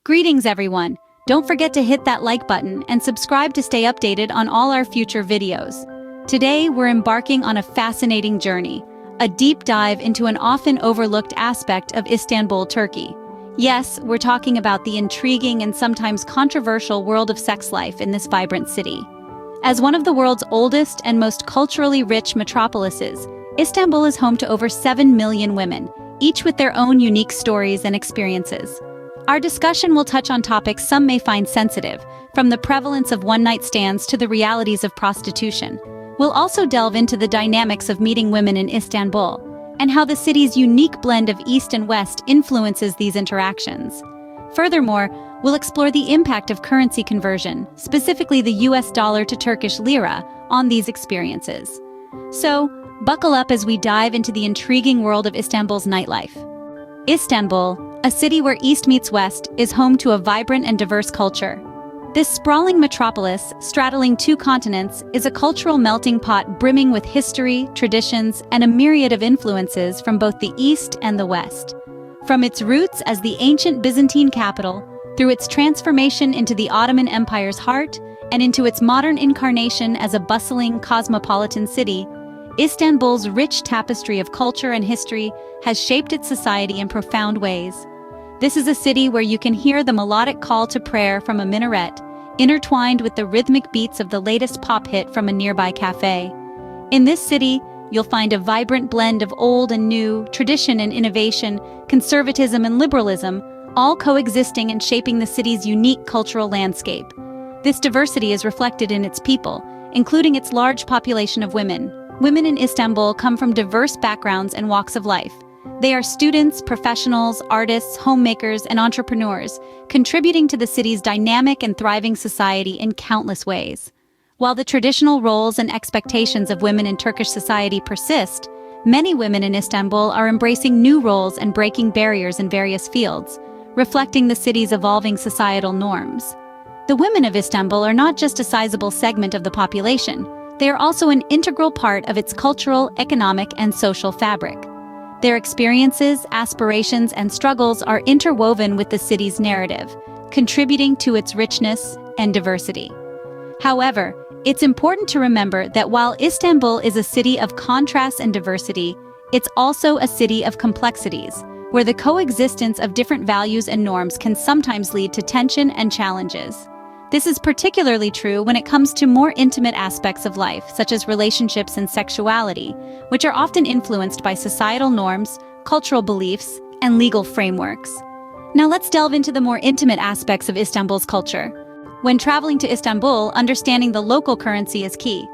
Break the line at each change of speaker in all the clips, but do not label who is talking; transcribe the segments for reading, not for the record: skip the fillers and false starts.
Greetings everyone! Don't forget to hit that like button and subscribe to stay updated on all our future videos. Today we're embarking on a fascinating journey, a deep dive into an often overlooked aspect of Istanbul, Turkey. Yes, we're talking about the intriguing and sometimes controversial world of sex life in this vibrant city. As one of the world's oldest and most culturally rich metropolises, Istanbul is home to over 7 million women, each with their own unique stories and experiences. Our discussion will touch on topics some may find sensitive, from the prevalence of one-night stands to the realities of prostitution. We'll also delve into the dynamics of meeting women in Istanbul, and how the city's unique blend of East and West influences these interactions. Furthermore, we'll explore the impact of currency conversion, specifically the US dollar to Turkish lira, on these experiences. So, buckle up as we dive into the intriguing world of Istanbul's nightlife. Istanbul, a city where East meets West, is home to a vibrant and diverse culture. This sprawling metropolis, straddling 2 continents, is a cultural melting pot brimming with history, traditions, and a myriad of influences from both the East and the West. From its roots as the ancient Byzantine capital, through its transformation into the Ottoman Empire's heart, and into its modern incarnation as a bustling, cosmopolitan city, Istanbul's rich tapestry of culture and history has shaped its society in profound ways. This is a city where you can hear the melodic call to prayer from a minaret, intertwined with the rhythmic beats of the latest pop hit from a nearby cafe. In this city, you'll find a vibrant blend of old and new, tradition and innovation, conservatism and liberalism, all coexisting and shaping the city's unique cultural landscape. This diversity is reflected in its people, including its large population of women. Women in Istanbul come from diverse backgrounds and walks of life. They are students, professionals, artists, homemakers, and entrepreneurs, contributing to the city's dynamic and thriving society in countless ways. While the traditional roles and expectations of women in Turkish society persist, many women in Istanbul are embracing new roles and breaking barriers in various fields, reflecting the city's evolving societal norms. The women of Istanbul are not just a sizable segment of the population, they are also an integral part of its cultural, economic, and social fabric. Their experiences, aspirations, and struggles are interwoven with the city's narrative, contributing to its richness and diversity. However, it's important to remember that while Istanbul is a city of contrasts and diversity, it's also a city of complexities, where the coexistence of different values and norms can sometimes lead to tension and challenges. This is particularly true when it comes to more intimate aspects of life, such as relationships and sexuality, which are often influenced by societal norms, cultural beliefs, and legal frameworks. Now let's delve into the more intimate aspects of Istanbul's culture. When traveling to Istanbul, understanding the local currency is key.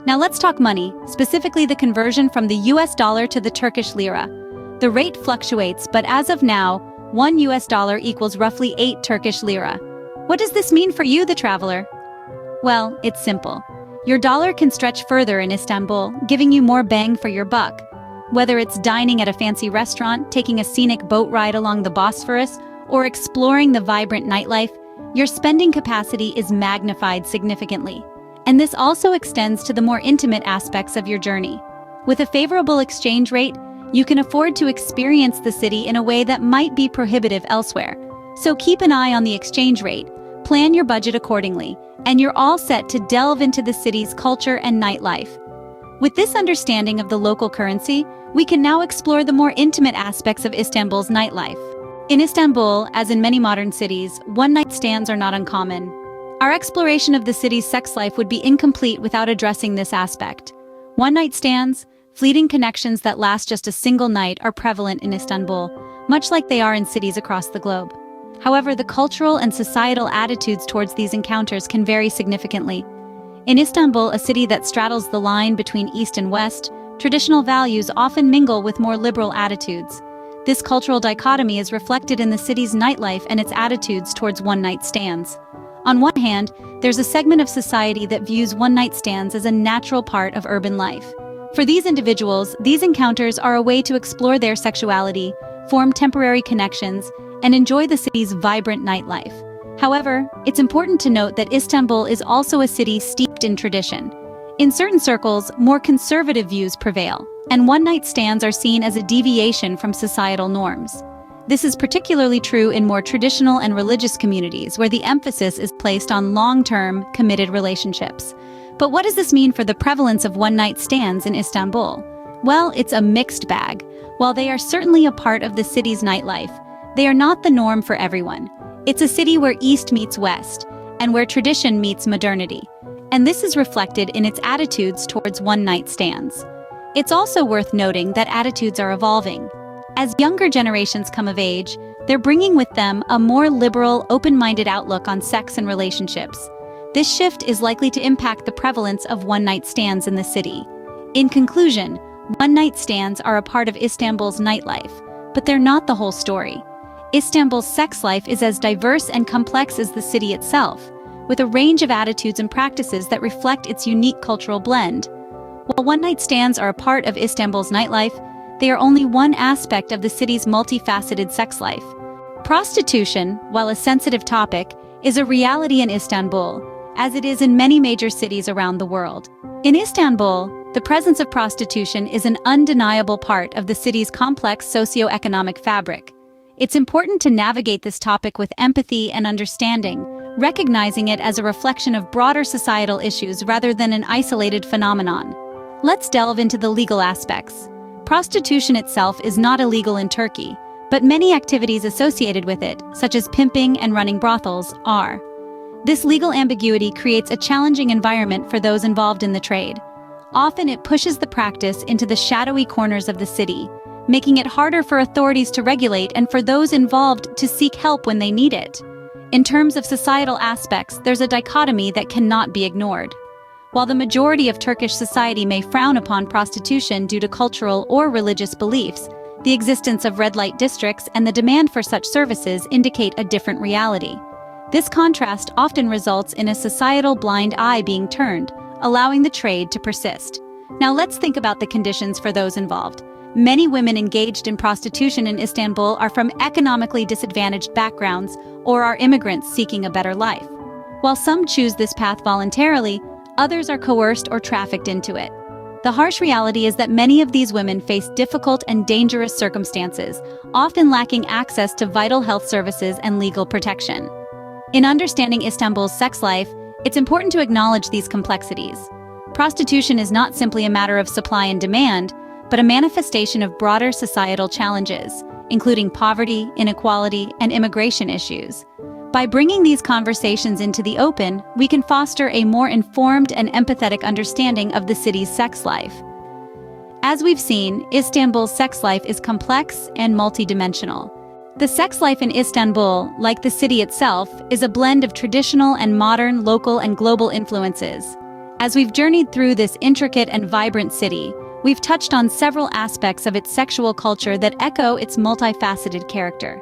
Now let's talk money, specifically the conversion from the US dollar to the Turkish lira. The rate fluctuates, but as of now, 1 US dollar equals roughly 8 Turkish lira. What does this mean for you, the traveler? Well, it's simple. Your dollar can stretch further in Istanbul, giving you more bang for your buck. Whether it's dining at a fancy restaurant, taking a scenic boat ride along the Bosphorus, or exploring the vibrant nightlife, your spending capacity is magnified significantly. And this also extends to the more intimate aspects of your journey. With a favorable exchange rate, you can afford to experience the city in a way that might be prohibitive elsewhere. So keep an eye on the exchange rate, plan your budget accordingly, and you're all set to delve into the city's culture and nightlife. With this understanding of the local currency, we can now explore the more intimate aspects of Istanbul's nightlife. In Istanbul, as in many modern cities, one-night stands are not uncommon. Our exploration of the city's sex life would be incomplete without addressing this aspect. One-night stands, fleeting connections that last just a single night, are prevalent in Istanbul, much like they are in cities across the globe. However, the cultural and societal attitudes towards these encounters can vary significantly. In Istanbul, a city that straddles the line between East and West, traditional values often mingle with more liberal attitudes. This cultural dichotomy is reflected in the city's nightlife and its attitudes towards one-night stands. On one hand, there's a segment of society that views one-night stands as a natural part of urban life. For these individuals, these encounters are a way to explore their sexuality, form temporary connections, and enjoy the city's vibrant nightlife. However, it's important to note that Istanbul is also a city steeped in tradition. In certain circles, more conservative views prevail, and one-night stands are seen as a deviation from societal norms. This is particularly true in more traditional and religious communities where the emphasis is placed on long-term, committed relationships. But what does this mean for the prevalence of one-night stands in Istanbul? Well, it's a mixed bag. While they are certainly a part of the city's nightlife, they are not the norm for everyone. It's a city where East meets West, and where tradition meets modernity. And this is reflected in its attitudes towards one-night stands. It's also worth noting that attitudes are evolving. As younger generations come of age, they're bringing with them a more liberal, open-minded outlook on sex and relationships. This shift is likely to impact the prevalence of one-night stands in the city. In conclusion, one-night stands are a part of Istanbul's nightlife, but they're not the whole story. Istanbul's sex life is as diverse and complex as the city itself, with a range of attitudes and practices that reflect its unique cultural blend. While one-night stands are a part of Istanbul's nightlife, they are only one aspect of the city's multifaceted sex life. Prostitution, while a sensitive topic, is a reality in Istanbul, as it is in many major cities around the world. In Istanbul, the presence of prostitution is an undeniable part of the city's complex socio-economic fabric. It's important to navigate this topic with empathy and understanding, recognizing it as a reflection of broader societal issues rather than an isolated phenomenon. Let's delve into the legal aspects. Prostitution itself is not illegal in Turkey, but many activities associated with it, such as pimping and running brothels, are. This legal ambiguity creates a challenging environment for those involved in the trade. Often it pushes the practice into the shadowy corners of the city, making it harder for authorities to regulate and for those involved to seek help when they need it. In terms of societal aspects, there's a dichotomy that cannot be ignored. While the majority of Turkish society may frown upon prostitution due to cultural or religious beliefs, the existence of red light districts and the demand for such services indicate a different reality. This contrast often results in a societal blind eye being turned, allowing the trade to persist. Now let's think about the conditions for those involved. Many women engaged in prostitution in Istanbul are from economically disadvantaged backgrounds or are immigrants seeking a better life. While some choose this path voluntarily, others are coerced or trafficked into it. The harsh reality is that many of these women face difficult and dangerous circumstances, often lacking access to vital health services and legal protection. In understanding Istanbul's sex life, it's important to acknowledge these complexities. Prostitution is not simply a matter of supply and demand, but a manifestation of broader societal challenges, including poverty, inequality, and immigration issues. By bringing these conversations into the open, we can foster a more informed and empathetic understanding of the city's sex life. As we've seen, Istanbul's sex life is complex and multidimensional. The sex life in Istanbul, like the city itself, is a blend of traditional and modern local and global influences. As we've journeyed through this intricate and vibrant city, we've touched on several aspects of its sexual culture that echo its multifaceted character.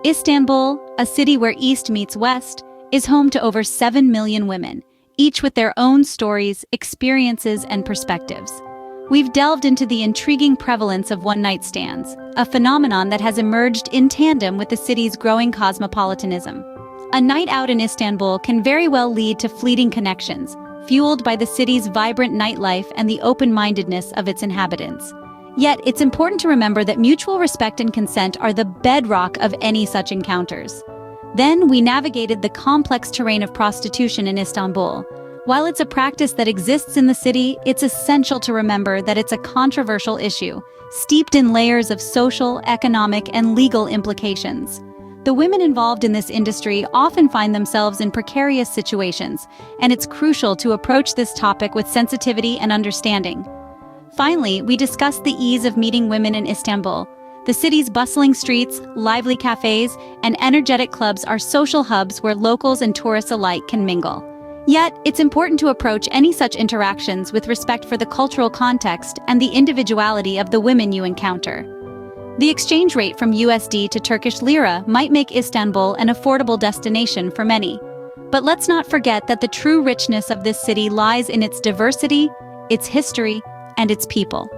Istanbul, a city where East meets West, is home to over 7 million women, each with their own stories, experiences, and perspectives. We've delved into the intriguing prevalence of one-night stands, a phenomenon that has emerged in tandem with the city's growing cosmopolitanism. A night out in Istanbul can very well lead to fleeting connections, fueled by the city's vibrant nightlife and the open-mindedness of its inhabitants. Yet, it's important to remember that mutual respect and consent are the bedrock of any such encounters. Then, we navigated the complex terrain of prostitution in Istanbul. While it's a practice that exists in the city, it's essential to remember that it's a controversial issue, steeped in layers of social, economic, and legal implications. The women involved in this industry often find themselves in precarious situations, and it's crucial to approach this topic with sensitivity and understanding. Finally, we discussed the ease of meeting women in Istanbul. The city's bustling streets, lively cafes, and energetic clubs are social hubs where locals and tourists alike can mingle. Yet, it's important to approach any such interactions with respect for the cultural context and the individuality of the women you encounter. The exchange rate from USD to Turkish lira might make Istanbul an affordable destination for many. But let's not forget that the true richness of this city lies in its diversity, its history, and its people.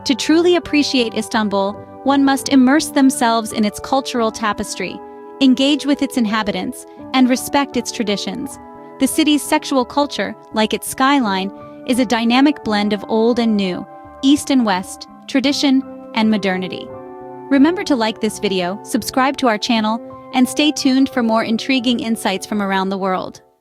To truly appreciate Istanbul, one must immerse themselves in its cultural tapestry, engage with its inhabitants, and respect its traditions. The city's sexual culture, like its skyline, is a dynamic blend of old and new, East and West, tradition and modernity. Remember to like this video, subscribe to our channel, and stay tuned for more intriguing insights from around the world.